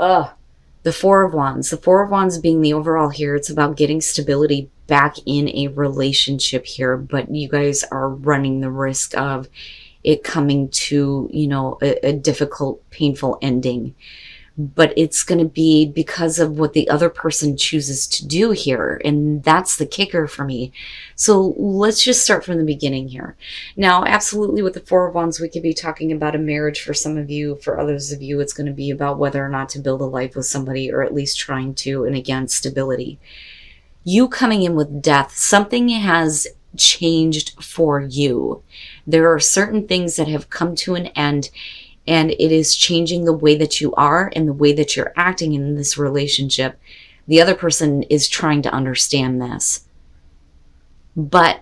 The Four of Wands. The Four of Wands being the overall here, it's about getting stability back in a relationship here, but you guys are running the risk of it coming to, a difficult, painful ending. But it's going to be because of what the other person chooses to do here. And that's the kicker for me. So let's just start from the beginning here. Now, absolutely with the Four of Wands, we could be talking about a marriage for some of you. For others of you, it's going to be about whether or not to build a life with somebody, or at least trying to, and again, stability. You coming in with death, something has changed for you. There are certain things that have come to an end, and it is changing the way that you are and the way that you're acting in this relationship. The other person is trying to understand this. But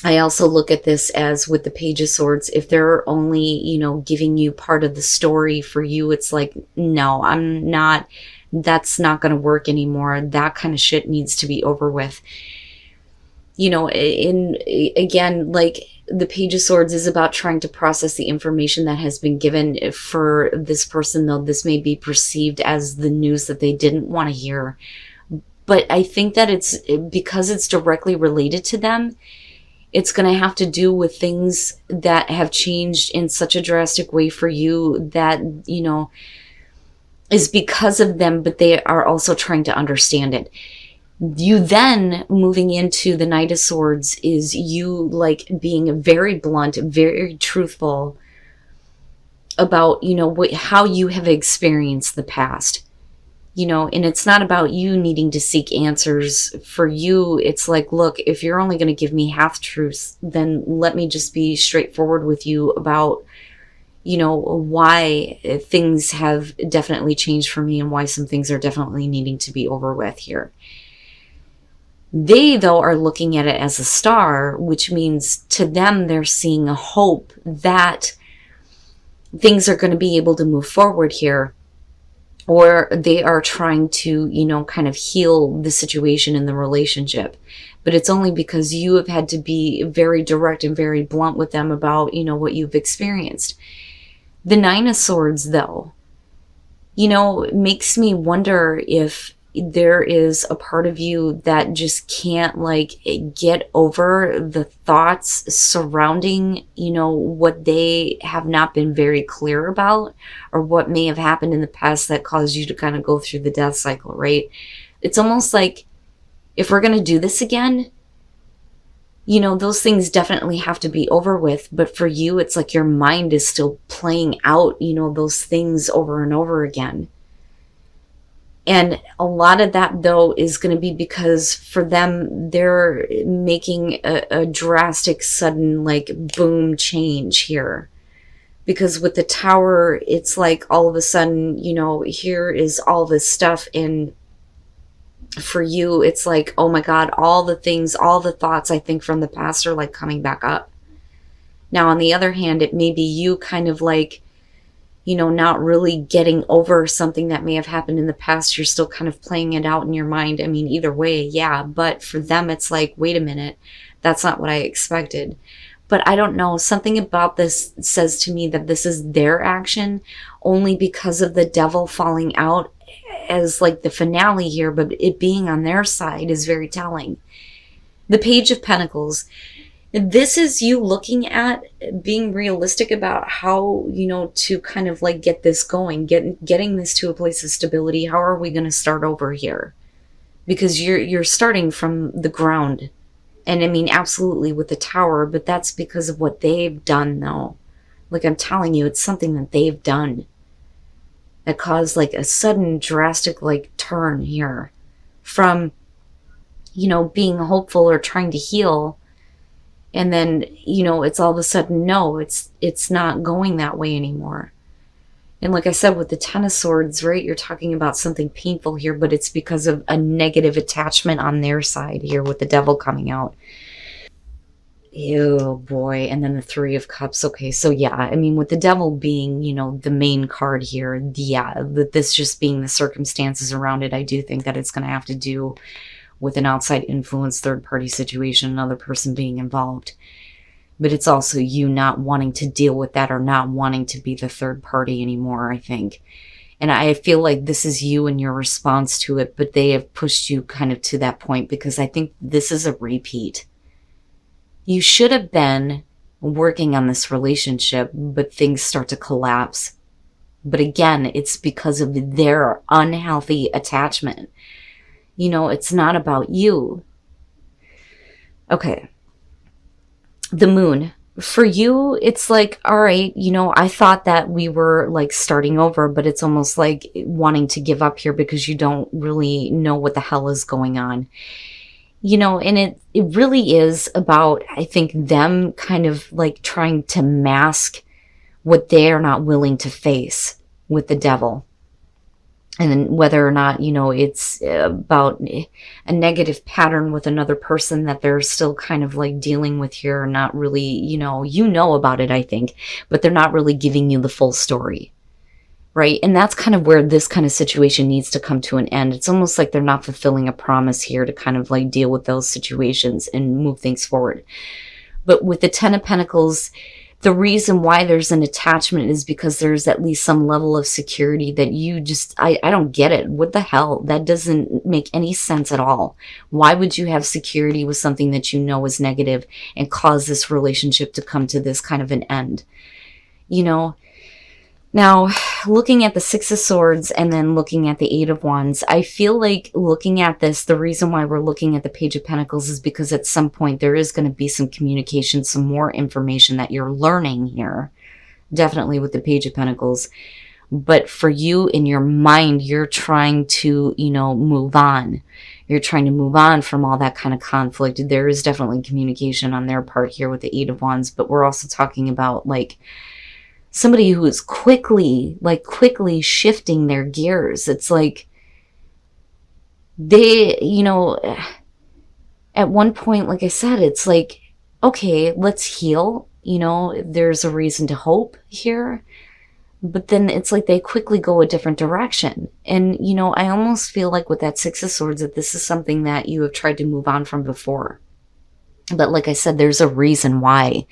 I also look at this as with the Page of Swords, if they're only, giving you part of the story, for you, it's like, no, that's not going to work anymore. That kind of shit needs to be over with. Again, like, the Page of Swords is about trying to process the information that has been given. For this person, though, this may be perceived as the news that they didn't want to hear. But I think that it's because it's directly related to them. It's going to have to do with things that have changed in such a drastic way for you that, is because of them, but they are also trying to understand it. You then moving into the Knight of Swords is you like being very blunt, very truthful about, how you have experienced the past, and it's not about you needing to seek answers. For you, it's like, look, if you're only going to give me half truths, then let me just be straightforward with you about, why things have definitely changed for me and why some things are definitely needing to be over with here. They, though, are looking at it as a star, which means to them they're seeing a hope that things are going to be able to move forward here, or they are trying to, kind of heal the situation in the relationship. But it's only because you have had to be very direct and very blunt with them about, what you've experienced. The Nine of Swords, though, makes me wonder if there is a part of you that just can't get over the thoughts surrounding, what they have not been very clear about, or what may have happened in the past that caused you to kind of go through the death cycle, right? It's almost like, if we're going to do this again, those things definitely have to be over with. But for you, it's like your mind is still playing out, those things over and over again. And a lot of that, though, is going to be because for them, they're making a drastic, sudden, boom change here. Because with the Tower, it's like all of a sudden, here is all this stuff. And for you, it's like, oh my God, all the things, all the thoughts I think from the past are coming back up. Now, on the other hand, it may be you kind of not really getting over something that may have happened in the past. You're still kind of playing it out in your mind. I mean, either way, yeah. But for them, it's like, wait a minute, that's not what I expected. But I don't know, something about this says to me that this is their action only because of the Devil falling out as the finale here, but it being on their side is very telling. The Page of Pentacles. This is you looking at being realistic about how, to kind of get this going, getting this to a place of stability. How are we going to start over here? Because you're starting from the ground. And I mean, absolutely with the Tower, but that's because of what they've done, though. I'm telling you, it's something that they've done that caused a sudden drastic turn here from, being hopeful or trying to heal. And then, it's all of a sudden, no, it's not going that way anymore. And like I said, with the Ten of Swords, right, you're talking about something painful here, but it's because of a negative attachment on their side here with the Devil coming out. Ew, boy. And then the Three of Cups. Okay, so yeah, I mean, with the Devil being, the main card here, yeah, this just being the circumstances around it, I do think that it's going to have to do with an outside influence, third-party situation, another person being involved. But it's also you not wanting to deal with that or not wanting to be the third party anymore, I think. And I feel like this is you and your response to it, but they have pushed you kind of to that point because I think this is a repeat. You should have been working on this relationship, but things start to collapse. But again, it's because of their unhealthy attachment. It's not about you. Okay. The moon. For you, it's like, all right, I thought that we were like starting over, but it's almost like wanting to give up here because you don't really know what the hell is going on. And it really is about, I think, them kind of like trying to mask what they are not willing to face with the devil. And then whether or not, it's about a negative pattern with another person that they're still kind of like dealing with here, or not really, about it, I think, but they're not really giving you the full story. Right? And that's kind of where this kind of situation needs to come to an end. It's almost like they're not fulfilling a promise here to kind of like deal with those situations and move things forward. But with the Ten of Pentacles, the reason why there's an attachment is because there's at least some level of security that you just, I don't get it. What the hell? That doesn't make any sense at all. Why would you have security with something that you know is negative and cause this relationship to come to this kind of an end? Now, looking at the Six of Swords and then looking at the Eight of Wands, I feel like looking at this, the reason why we're looking at the Page of Pentacles is because at some point there is going to be some communication, some more information that you're learning here. Definitely with the Page of Pentacles. But for you, in your mind, you're trying to, move on. You're trying to move on from all that kind of conflict. There is definitely communication on their part here with the Eight of Wands, but we're also talking about like somebody who is quickly shifting their gears. It's like they, at one point, like I said, it's like, okay, let's heal. There's a reason to hope here. But then it's like they quickly go a different direction. And, I almost feel like with that Six of Swords that this is something that you have tried to move on from before. But like I said, there's a reason why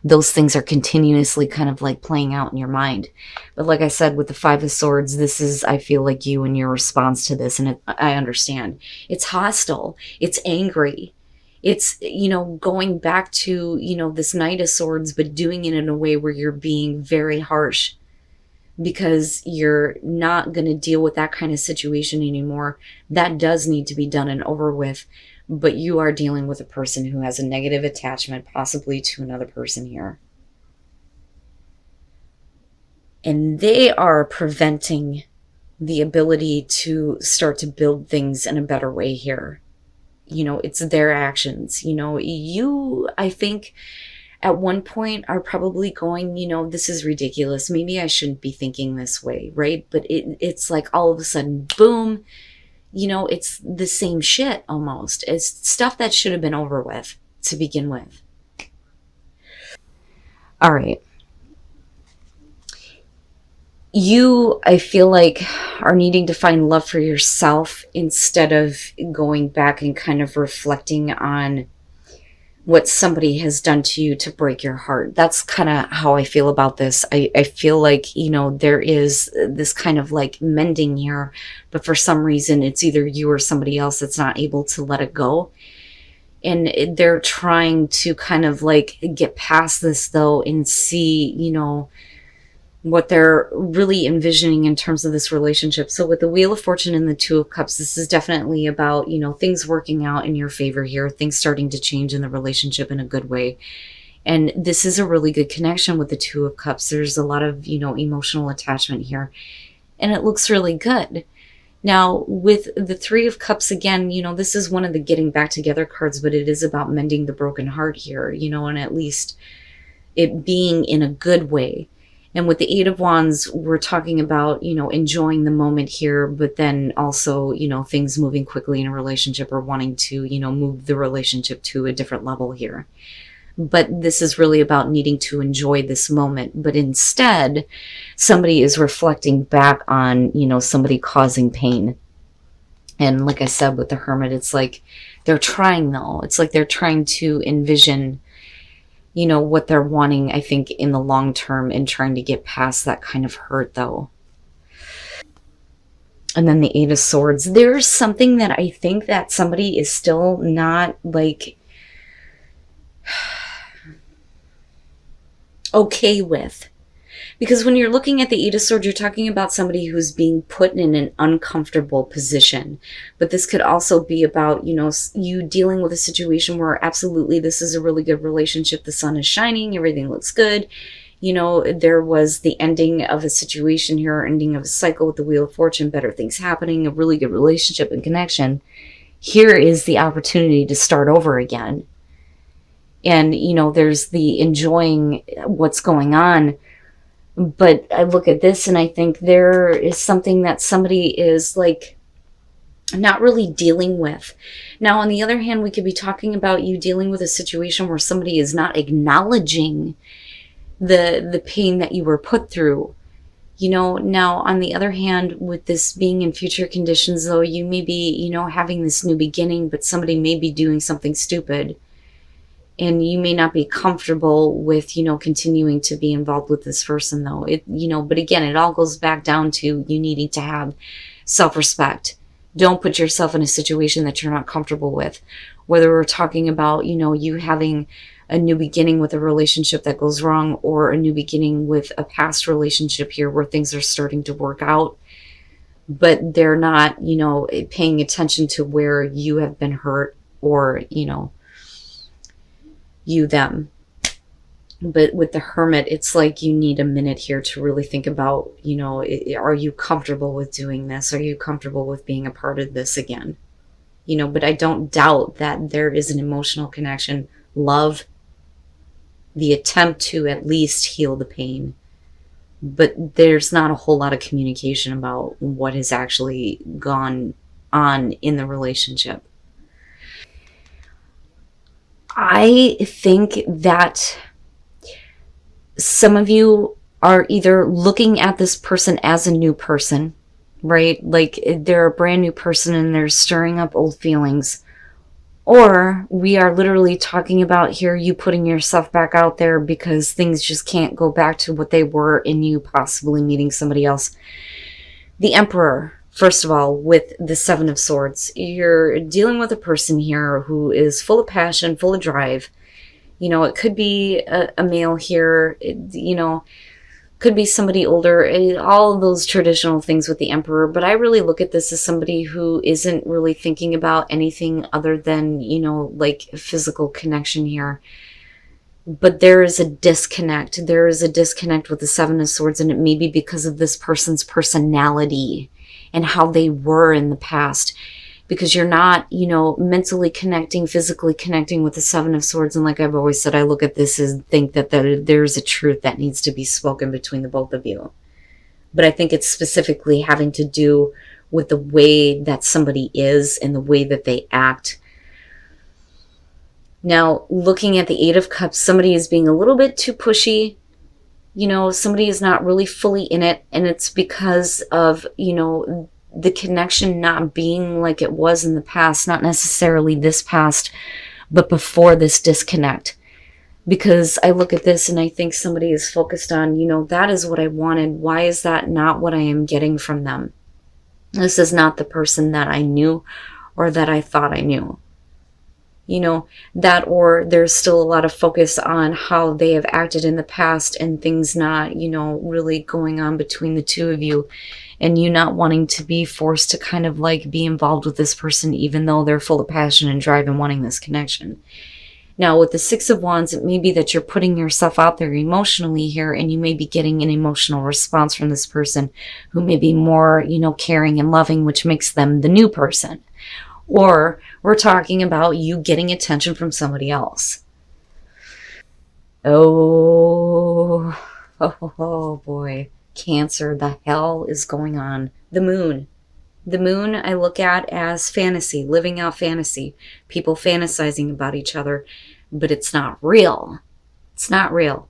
those things are continuously kind of like playing out in your mind. But like I said, with the Five of Swords, this is, I feel like you and your response to this. And I understand. It's hostile. It's angry. It's, going back to, this Knight of Swords, but doing it in a way where you're being very harsh. Because you're not going to deal with that kind of situation anymore. That does need to be done and over with. But you are dealing with a person who has a negative attachment, possibly to another person here. And they are preventing the ability to start to build things in a better way here. It's their actions. You, I think, at one point are probably going, this is ridiculous. Maybe I shouldn't be thinking this way, right? But it's like all of a sudden, boom, it's the same shit almost. It's stuff that should have been over with to begin with. All right. You, I feel like, are needing to find love for yourself instead of going back and kind of reflecting on what somebody has done to you to break your heart. That's kind of how I feel about this. I feel like, there is this kind of like mending here, but for some reason it's either you or somebody else that's not able to let it go. And they're trying to kind of like get past this though and see, what they're really envisioning in terms of this relationship. So with the Wheel of Fortune and the Two of Cups, this is definitely about, things working out in your favor here, things starting to change in the relationship in a good way. And this is a really good connection with the Two of Cups. There's a lot of, emotional attachment here, and it looks really good. Now, with the Three of Cups, again, this is one of the getting back together cards, but it is about mending the broken heart here, and at least it being in a good way. And with the Eight of Wands, we're talking about, enjoying the moment here, but then also, things moving quickly in a relationship or wanting to, move the relationship to a different level here. But this is really about needing to enjoy this moment. But instead, somebody is reflecting back on, somebody causing pain. And like I said, with the Hermit, it's like they're trying though. It's like they're trying to envision what they're wanting, I think, in the long term and trying to get past that kind of hurt though. And then the Eight of Swords. There's something that I think that somebody is still not like okay with. Because when you're looking at the Eight of Swords, you're talking about somebody who's being put in an uncomfortable position. But this could also be about, you dealing with a situation where absolutely this is a really good relationship. The sun is shining. Everything looks good. There was the ending of a situation here, ending of a cycle with the Wheel of Fortune, better things happening, a really good relationship and connection. Here is the opportunity to start over again. And, there's the enjoying what's going on. But I look at this and I think there is something that somebody is like not really dealing with. Now, on the other hand, we could be talking about you dealing with a situation where somebody is not acknowledging the pain that you were put through. Now, on the other hand, with this being in future conditions, though, you may be, having this new beginning, but somebody may be doing something stupid. And you may not be comfortable with, continuing to be involved with this person, though. But again, it all goes back down to you needing to have self-respect. Don't put yourself in a situation that you're not comfortable with. Whether we're talking about, you having a new beginning with a relationship that goes wrong, or a new beginning with a past relationship here where things are starting to work out, but they're not, paying attention to where you have been hurt, or, you them. But with the Hermit, it's like you need a minute here to really think about, are you comfortable with doing this? Are you comfortable with being a part of this again? But I don't doubt that there is an emotional connection, love, the attempt to at least heal the pain. But there's not a whole lot of communication about what has actually gone on in the relationship. I think that some of you are either looking at this person as a new person, right? Like they're a brand new person and they're stirring up old feelings. Or we are literally talking about here you putting yourself back out there because things just can't go back to what they were in you possibly meeting somebody else. The Emperor. First of all, with the Seven of Swords, you're dealing with a person here who is full of passion, full of drive. It could be a male here, could be somebody older, all of those traditional things with the Emperor. But I really look at this as somebody who isn't really thinking about anything other than, like physical connection here. But there is a disconnect. There is a disconnect with the Seven of Swords, and it may be because of this person's personality and how they were in the past, because you're not, mentally connecting, physically connecting with the Seven of Swords. And like I've always said, I look at this and think that there's a truth that needs to be spoken between the both of you. But I think it's specifically having to do with the way that somebody is and the way that they act. Now, looking at the Eight of Cups, somebody is being a little bit too pushy. Somebody is not really fully in it, and it's because of, the connection not being like it was in the past, not necessarily this past, but before this disconnect. Because I look at this and I think somebody is focused on, that is what I wanted. Why is that not what I am getting from them? This is not the person that I knew or that I thought I knew. That, or there's still a lot of focus on how they have acted in the past and things not, really going on between the two of you, and you not wanting to be forced to kind of like be involved with this person, even though they're full of passion and drive and wanting this connection. Now, with the Six of Wands, it may be that you're putting yourself out there emotionally here, and you may be getting an emotional response from this person who may be more, caring and loving, which makes them the new person. Or we're talking about you getting attention from somebody else. Oh boy. Cancer, the hell is going on? The moon. The moon I look at as fantasy, living out fantasy. People fantasizing about each other, but it's not real. It's not real.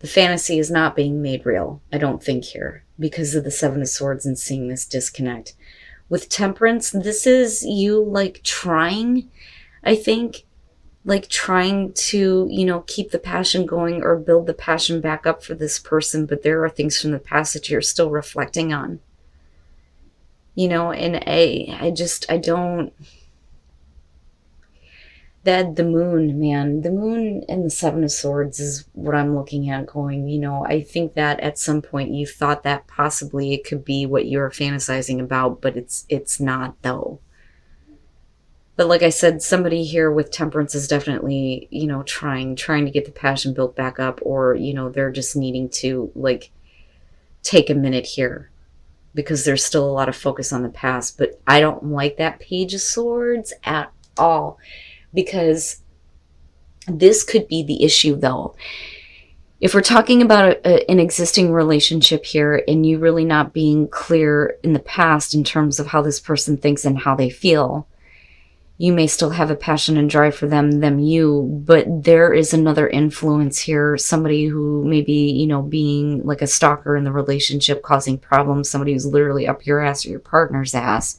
The fantasy is not being made real, I don't think, here, because of the Seven of Swords and seeing this disconnect. With Temperance, this is you like trying, I think, like trying to, keep the passion going or build the passion back up for this person. But there are things from the past that you're still reflecting on. And I don't, that the moon, man, the moon and the Seven of Swords is what I'm looking at going, I think that at some point you thought that possibly it could be what you're fantasizing about, but it's not though. But like I said, somebody here with temperance is definitely, trying to get the passion built back up, or, they're just needing to like take a minute here because there's still a lot of focus on the past. But I don't like that Page of Swords at all, because this could be the issue though. If we're talking about an existing relationship here and you really not being clear in the past in terms of how this person thinks and how they feel, you may still have a passion and drive for them, you, but there is another influence here. Somebody who may be, being like a stalker in the relationship, causing problems. Somebody who's literally up your ass or your partner's ass,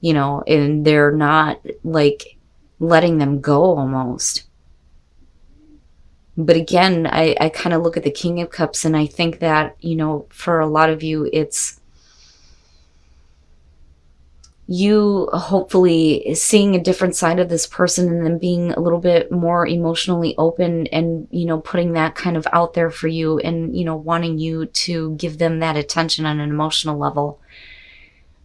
and they're not like letting them go almost. But again, I kind of look at the King of Cups and I think that, for a lot of you, it's you hopefully seeing a different side of this person and then being a little bit more emotionally open and, putting that kind of out there for you and, wanting you to give them that attention on an emotional level.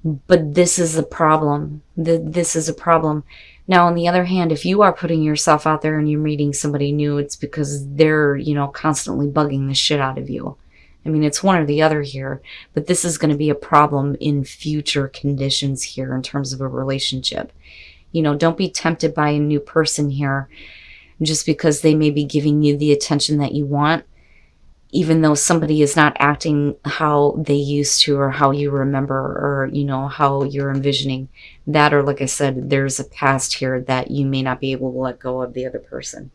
But this is a problem. This is a problem. Now, on the other hand, if you are putting yourself out there and you're meeting somebody new, it's because they're, constantly bugging the shit out of you. I mean, it's one or the other here, but this is going to be a problem in future conditions here in terms of a relationship. Don't be tempted by a new person here just because they may be giving you the attention that you want, even though somebody is not acting how they used to or how you remember or, how you're envisioning that. Or like I said, there's a past here that you may not be able to let go of the other person.